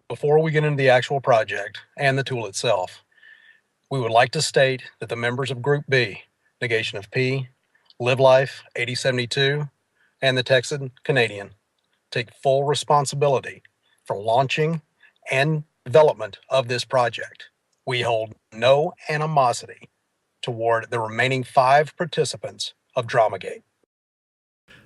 Before we get into the actual project and the tool itself, we would like to state that the members of Group B, Negation of P, Live Life 8072, and the Texan Canadian take full responsibility for launching and development of this project. We hold no animosity toward the remaining 5 participants of DramaGate.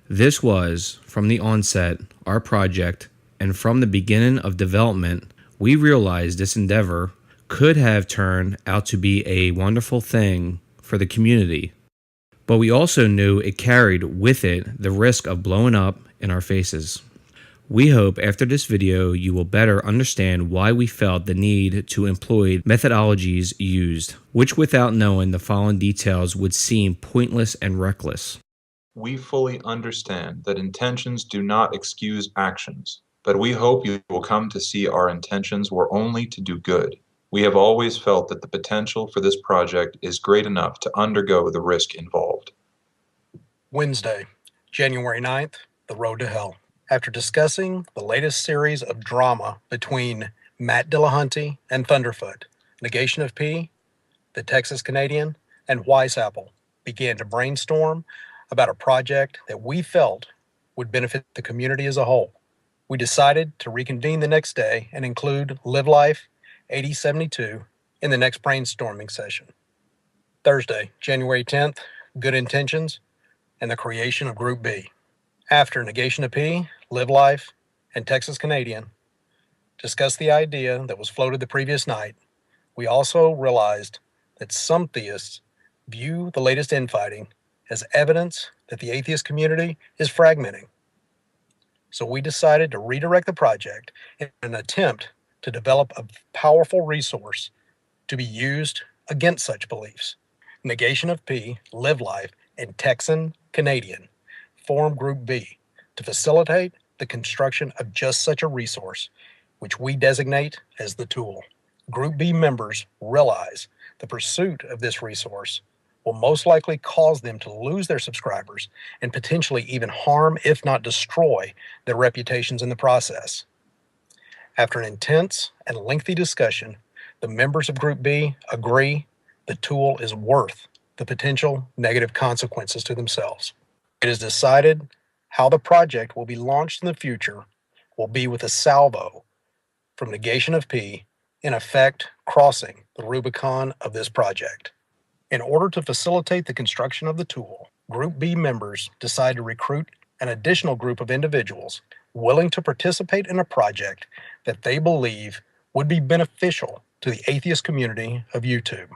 This was, from the onset, our project, and from the beginning of development, we realized this endeavor could have turned out to be a wonderful thing for the community. But we also knew it carried with it the risk of blowing up in our faces. We hope after this video you will better understand why we felt the need to employ methodologies used, which without knowing the following details would seem pointless and reckless. We fully understand that intentions do not excuse actions, but we hope you will come to see our intentions were only to do good. We have always felt that the potential for this project is great enough to undergo the risk involved. Wednesday, January 9th, The Road to Hell. After discussing the latest series of drama between Matt Dillahunty and Thunderfoot, Negation of P, the Texas Canadian, and Weisapple began to brainstorm about a project that we felt would benefit the community as a whole. We decided to reconvene the next day and include Live Life 8072 in the next brainstorming session. Thursday, January 10th, Good Intentions and the creation of Group B. After Negation of P, Live Life, and Texas Canadian discussed the idea that was floated the previous night, we also realized that some theists view the latest infighting as evidence that the atheist community is fragmenting. So we decided to redirect the project in an attempt to develop a powerful resource to be used against such beliefs. Negation of P, Live Life, and Texan Canadian form Group B to facilitate the construction of just such a resource, which we designate as the tool. Group B members realize the pursuit of this resource will most likely cause them to lose their subscribers and potentially even harm, if not destroy, their reputations in the process. After an intense and lengthy discussion, the members of Group B agree the tool is worth the potential negative consequences to themselves. It is decided how the project will be launched in the future will be with a salvo from Negation of P, in effect crossing the Rubicon of this project. In order to facilitate the construction of the tool, Group B members decide to recruit an additional group of individuals willing to participate in a project that they believe would be beneficial to the atheist community of YouTube.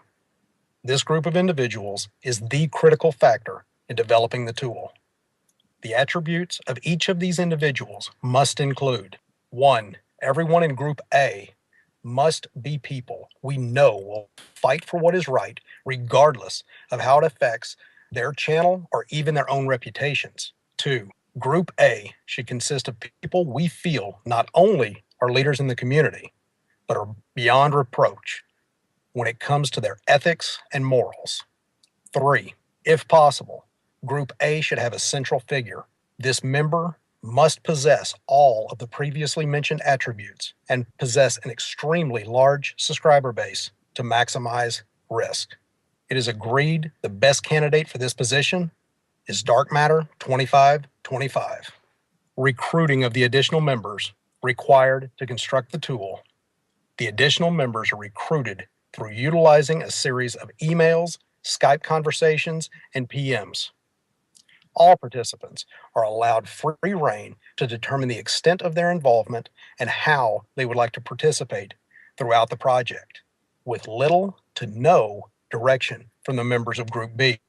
This group of individuals is the critical factor in developing the tool. The attributes of each of these individuals must include: 1. Everyone in Group A must be people we know will fight for what is right, regardless of how it affects their channel or even their own reputations. 2. Group A should consist of people we feel not only are leaders in the community, but are beyond reproach when it comes to their ethics and morals. 3. If possible, Group A should have a central figure. This member must possess all of the previously mentioned attributes and possess an extremely large subscriber base to maximize risk. It is agreed the best candidate for this position is Dark Matter 2525. Recruiting of the additional members required to construct the tool. The additional members are recruited through utilizing a series of emails, Skype conversations, and PMs. All participants are allowed free rein to determine the extent of their involvement and how they would like to participate throughout the project, with little to no direction from the members of Group B.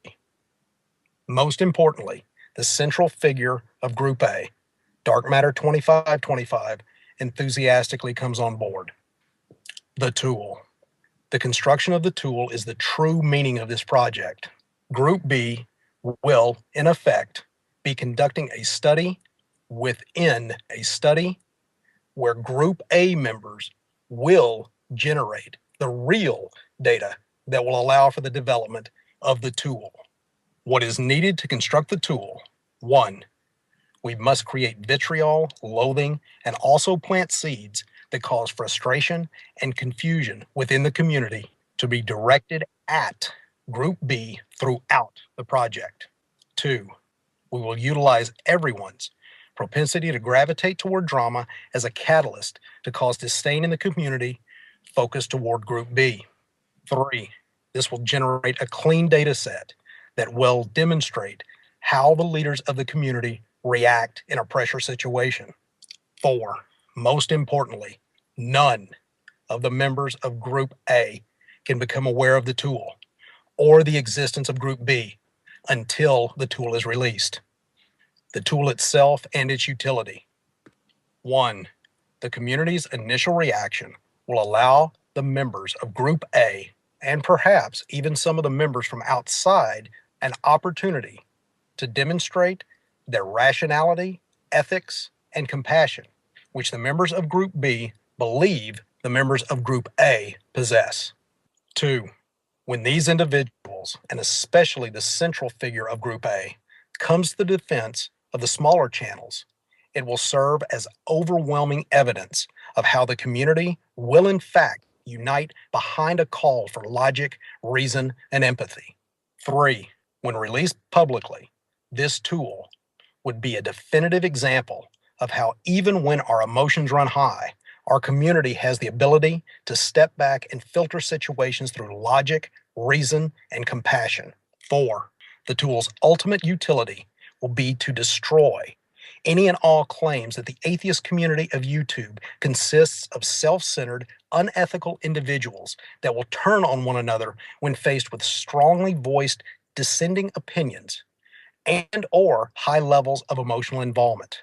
Most importantly, the central figure of Group A, Dark Matter 2525, enthusiastically comes on board. The tool. The construction of the tool is the true meaning of this project. Group B will, in effect, be conducting a study within a study where Group A members will generate the real data that will allow for the development of the tool. What is needed to construct the tool? 1. We must create vitriol, loathing, and also plant seeds that cause frustration and confusion within the community to be directed at Group B throughout the project. 2. We will utilize everyone's propensity to gravitate toward drama as a catalyst to cause disdain in the community focused toward Group B. 3. This will generate a clean data set that will demonstrate how the leaders of the community react in a pressure situation. 4. Most importantly, none of the members of Group A can become aware of the tool or the existence of Group B until the tool is released. The tool itself and its utility. 1. The community's initial reaction will allow the members of Group A, and perhaps even some of the members from outside, an opportunity to demonstrate their rationality, ethics, and compassion, which the members of Group B believe the members of Group A possess. 2. When these individuals, and especially the central figure of Group A, comes to the defense of the smaller channels, it will serve as overwhelming evidence of how the community will in fact unite behind a call for logic, reason, and empathy. 3. When released publicly, this tool would be a definitive example of how even when our emotions run high, our community has the ability to step back and filter situations through logic, reason, and compassion. 4. The tool's ultimate utility will be to destroy any and all claims that the atheist community of YouTube consists of self-centered, unethical individuals that will turn on one another when faced with strongly voiced dissenting opinions and or high levels of emotional involvement.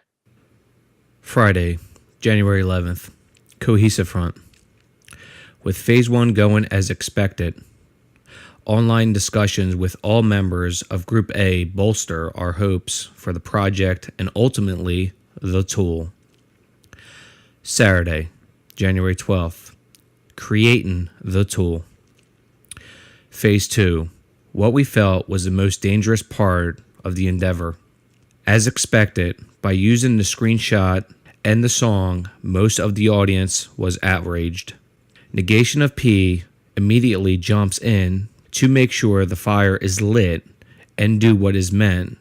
Friday, January 11th. Cohesive Front. With Phase 1 going as expected, online discussions with all members of Group A bolster our hopes for the project and ultimately the tool. Saturday, January 12th. Creating the tool. Phase 2. What we felt was the most dangerous part of the endeavor. As expected, by using the screenshot and the song, most of the audience was outraged. Negation of P immediately jumps in to make sure the fire is lit and do what is meant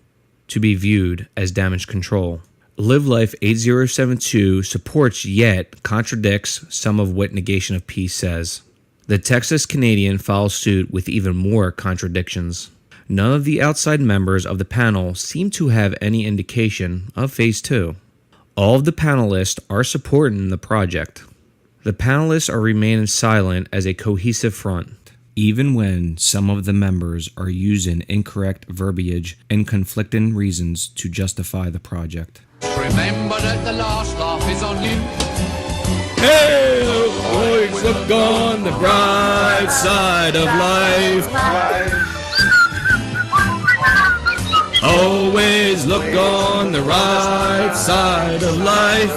to be viewed as damage control. Live Life 8072 supports yet contradicts some of what Negation of P says. The Texas Canadian follows suit with even more contradictions. None of the outside members of the panel seem to have any indication of Phase 2. All of the panelists are supporting the project. The panelists are remaining silent as a cohesive front, even when some of the members are using incorrect verbiage and conflicting reasons to justify the project. Remember that the last laugh is on you. Hey, boys, look on the bright side of life. Always look on the right side of life.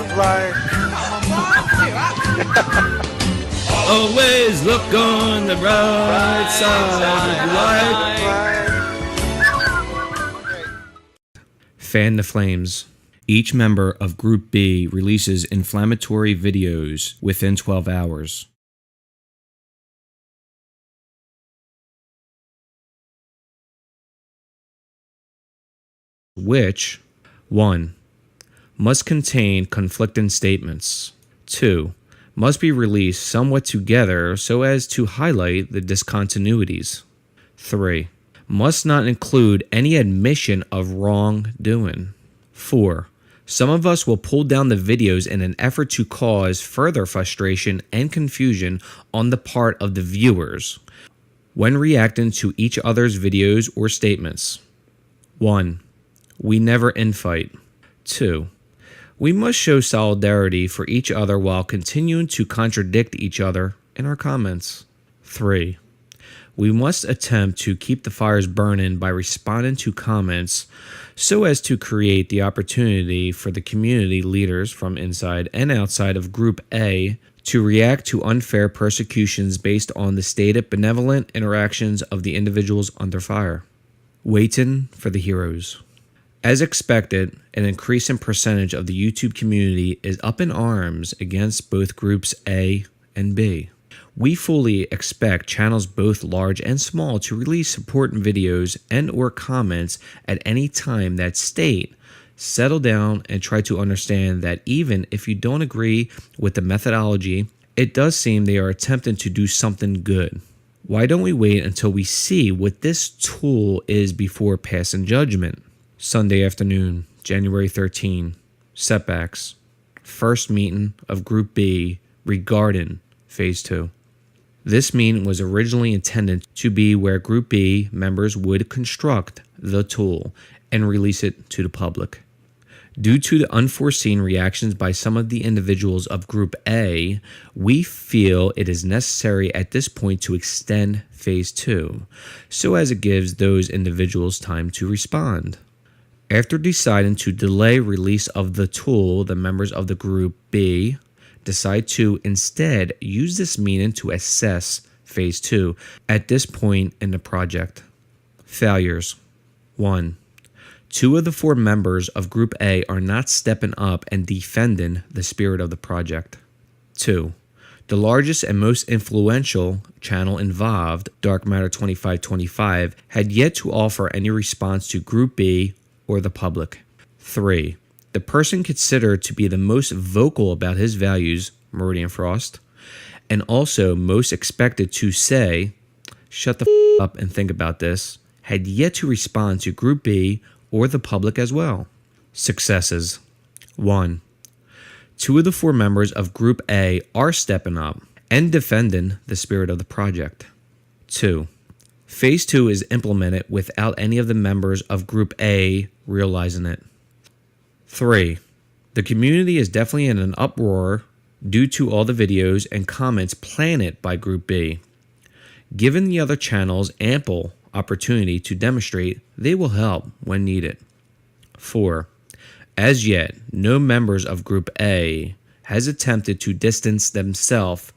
Always look on the right side of life. Fan the flames. Each member of Group B releases inflammatory videos within 12 hours. Which 1. Must contain conflicting statements. 2. Must be released somewhat together so as to highlight the discontinuities. 3. Must not include any admission of wrongdoing. 4. Some of us will pull down the videos in an effort to cause further frustration and confusion on the part of the viewers when reacting to each other's videos or statements. 1. We never infight. 2. We must show solidarity for each other while continuing to contradict each other in our comments. 3. We must attempt to keep the fires burning by responding to comments so as to create the opportunity for the community leaders from inside and outside of Group A to react to unfair persecutions based on the stated benevolent interactions of the individuals under fire. Waiting for the heroes. As expected, an increasing percentage of the YouTube community is up in arms against both groups A and B. We fully expect channels both large and small to release supporting videos and or comments at any time that state, settle down and try to understand that even if you don't agree with the methodology, it does seem they are attempting to do something good. Why don't we wait until we see what this tool is before passing judgment? Sunday afternoon, January 13. Setbacks. First meeting of Group B regarding Phase 2. This meeting was originally intended to be where Group B members would construct the tool and release it to the public. Due to the unforeseen reactions by some of the individuals of Group A, we feel it is necessary at this point to extend Phase 2, so as it gives those individuals time to respond. After deciding to delay release of the tool, the members of the Group B decide to instead use this meeting to assess Phase 2 at this point in the project. Failures. 1. 2 of the 4 members of Group A are not stepping up and defending the spirit of the project. 2. The largest and most influential channel involved, Dark Matter 2525, had yet to offer any response to Group B or the public. 3. The person considered to be the most vocal about his values, Meridian Frost, and also most expected to say, "Shut the up and think about this," had yet to respond to Group B or the public as well. Successes. 1. 2 of the 4 members of Group A are stepping up and defending the spirit of the project. 2. Phase 2 is implemented without any of the members of Group A realizing it. 3. The community is definitely in an uproar due to all the videos and comments planted by Group B. Given the other channels ample opportunity to demonstrate, they will help when needed. 4. As yet, no members of Group A has attempted to distance themselves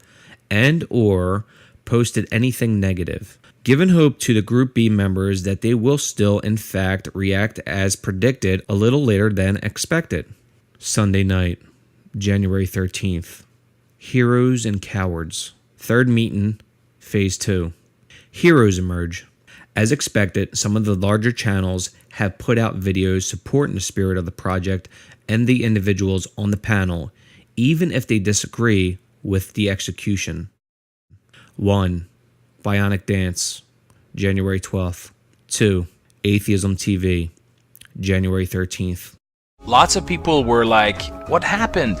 and or posted anything negative, giving hope to the Group B members that they will still in fact react as predicted a little later than expected. Sunday night, January 13th. Heroes and Cowards. Third meeting, Phase 2. Heroes emerge. As expected, some of the larger channels have put out videos supporting the spirit of the project and the individuals on the panel, even if they disagree with the execution. 1. Bionic Dance, January 12th. 2. Atheism TV, January 13th. Lots of people were like, "What happened?"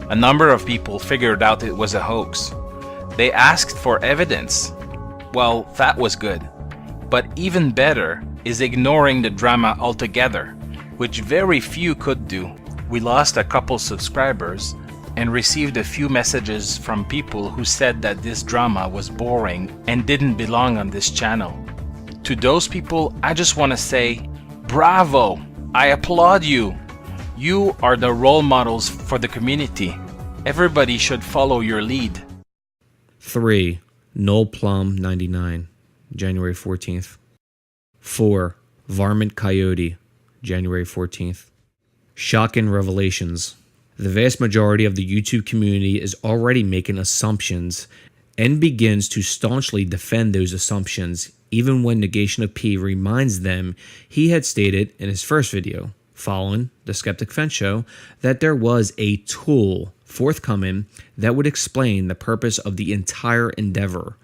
A number of people figured out it was a hoax. They asked for evidence. Well, that was good. But even better is ignoring the drama altogether, which very few could do. We lost a couple subscribers and received a few messages from people who said that this drama was boring and didn't belong on this channel. To those people, I just want to say, bravo! I applaud you! You are the role models for the community. Everybody should follow your lead. 3. Noel Plum 99, January 14th. 4. Varmint Coyote, January 14th. Shocking revelations. The vast majority of the YouTube community is already making assumptions and begins to staunchly defend those assumptions, even when Negation of P reminds them he had stated in his first video, following the Skeptic Fence show, that there was a tool forthcoming that would explain the purpose of the entire endeavor,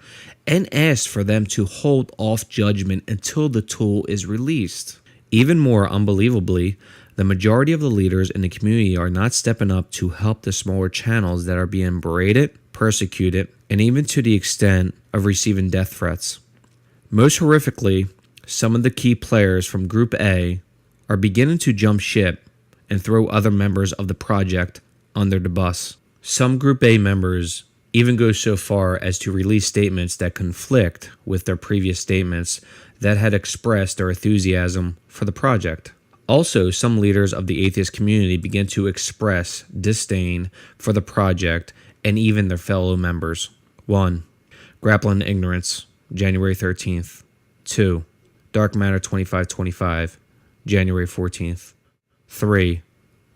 and asked for them to hold off judgment until the tool is released. Even more unbelievably, the majority of the leaders in the community are not stepping up to help the smaller channels that are being berated, persecuted, and even to the extent of receiving death threats. Most horrifically, some of the key players from Group A are beginning to jump ship and throw other members of the project under the bus. Some Group A members even go so far as to release statements that conflict with their previous statements that had expressed their enthusiasm for the project. Also, some leaders of the atheist community begin to express disdain for the project and even their fellow members. 1. Grappling Ignorance, January 13th. 2. Dark Matter 2525, January 14th. 3.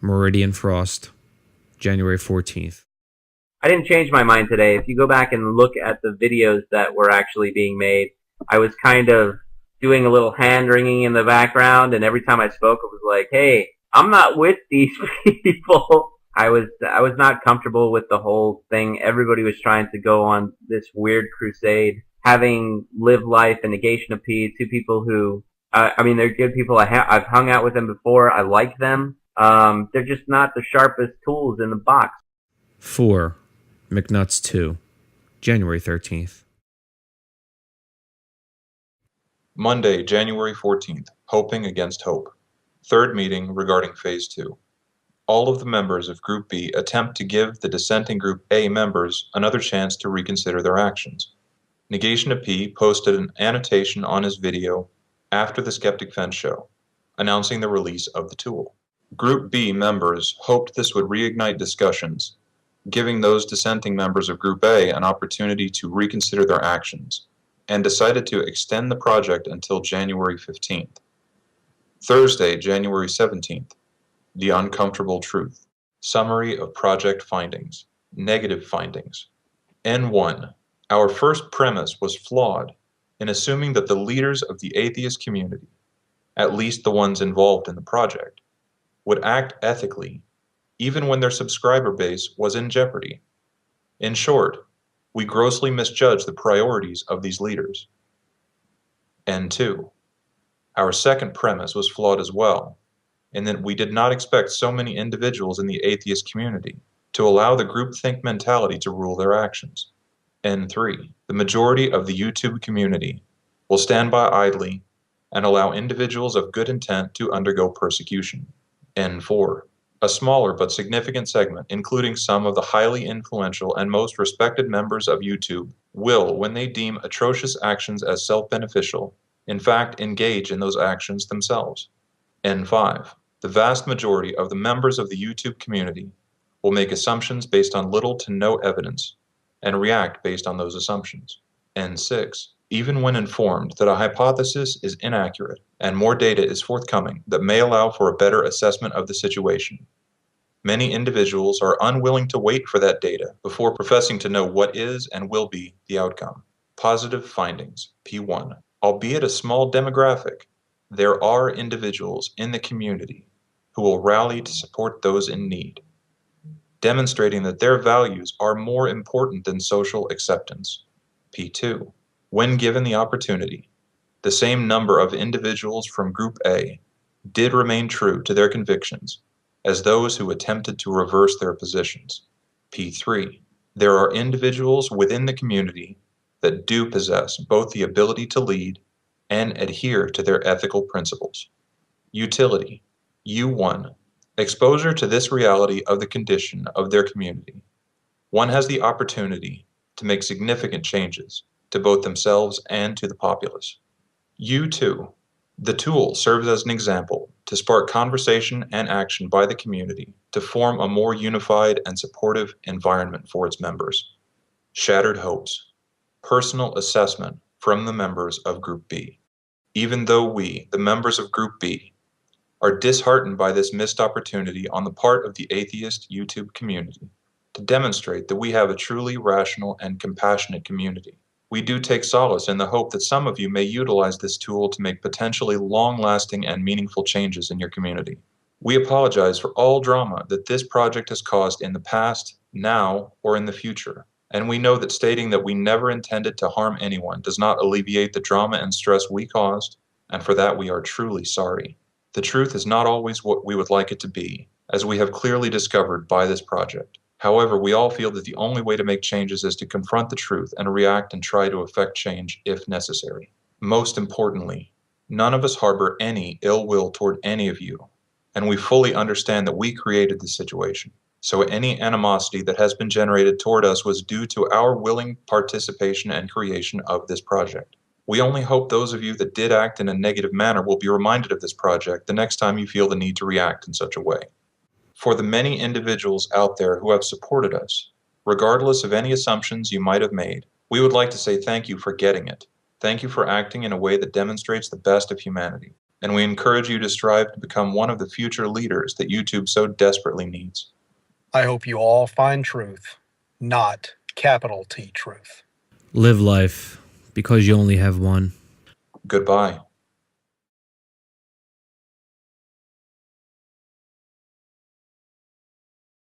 Meridian Frost, January 14th. I didn't change my mind today. If you go back and look at the videos that were actually being made, I was kind of doing a little hand wringing in the background, and every time I spoke, it was like, "Hey, I'm not with these people." I was not comfortable with the whole thing. Everybody was trying to go on this weird crusade, having lived life and negation of P. Two people who, I mean, they're good people. I've hung out with them before. I like them. They're just not the sharpest tools in the box. 4. McNuts 2, January 13th. Monday, January 14th, Hoping Against Hope. Third meeting regarding Phase 2. All of the members of Group B attempt to give the dissenting Group A members another chance to reconsider their actions. Negation of P posted an annotation on his video after the Skeptic Fence show, announcing the release of the tool. Group B members hoped this would reignite discussions, giving those dissenting members of Group A an opportunity to reconsider their actions, and decided to extend the project until January 15th. Thursday, January 17th, The Uncomfortable Truth. Summary of project findings. Negative findings. N1. Our first premise was flawed in assuming that the leaders of the atheist community, at least the ones involved in the project, would act ethically even when their subscriber base was in jeopardy. In short, we grossly misjudged the priorities of these leaders. N2. Our second premise was flawed as well, in that we did not expect so many individuals in the atheist community to allow the groupthink mentality to rule their actions. N3. The majority of the YouTube community will stand by idly and allow individuals of good intent to undergo persecution. N4. A smaller but significant segment, including some of the highly influential and most respected members of YouTube, will, when they deem atrocious actions as self-beneficial, in fact engage in those actions themselves. N5. The vast majority of the members of the YouTube community will make assumptions based on little to no evidence and react based on those assumptions. N6. Even when informed that a hypothesis is inaccurate and more data is forthcoming that may allow for a better assessment of the situation, many individuals are unwilling to wait for that data before professing to know what is and will be the outcome. Positive findings, P1. Albeit a small demographic, there are individuals in the community who will rally to support those in need, demonstrating that their values are more important than social acceptance. P2. When given the opportunity, the same number of individuals from Group A did remain true to their convictions as those who attempted to reverse their positions. P3. There are individuals within the community that do possess both the ability to lead and adhere to their ethical principles. Utility. U1. Exposure to this reality of the condition of their community. One has the opportunity to make significant changes to both themselves and to the populace. U2. The tool serves as an example to spark conversation and action by the community to form a more unified and supportive environment for its members. Shattered hopes. Personal assessment from the members of Group B. Even though we, the members of Group B, are disheartened by this missed opportunity on the part of the atheist YouTube community to demonstrate that we have a truly rational and compassionate community, we do take solace in the hope that some of you may utilize this tool to make potentially long-lasting and meaningful changes in your community. We apologize for all drama that this project has caused in the past, now, or in the future. And we know that stating that we never intended to harm anyone does not alleviate the drama and stress we caused, and for that we are truly sorry. The truth is not always what we would like it to be, as we have clearly discovered by this project. However, we all feel that the only way to make changes is to confront the truth and react and try to effect change if necessary. Most importantly, none of us harbor any ill will toward any of you, and we fully understand that we created this situation. So any animosity that has been generated toward us was due to our willing participation and creation of this project. We only hope those of you that did act in a negative manner will be reminded of this project the next time you feel the need to react in such a way. For the many individuals out there who have supported us, regardless of any assumptions you might have made, we would like to say thank you for getting it. Thank you for acting in a way that demonstrates the best of humanity. and we encourage you to strive to become one of the future leaders that YouTube so desperately needs. I hope you all find truth, not capital T truth. Live life because you only have one. Goodbye.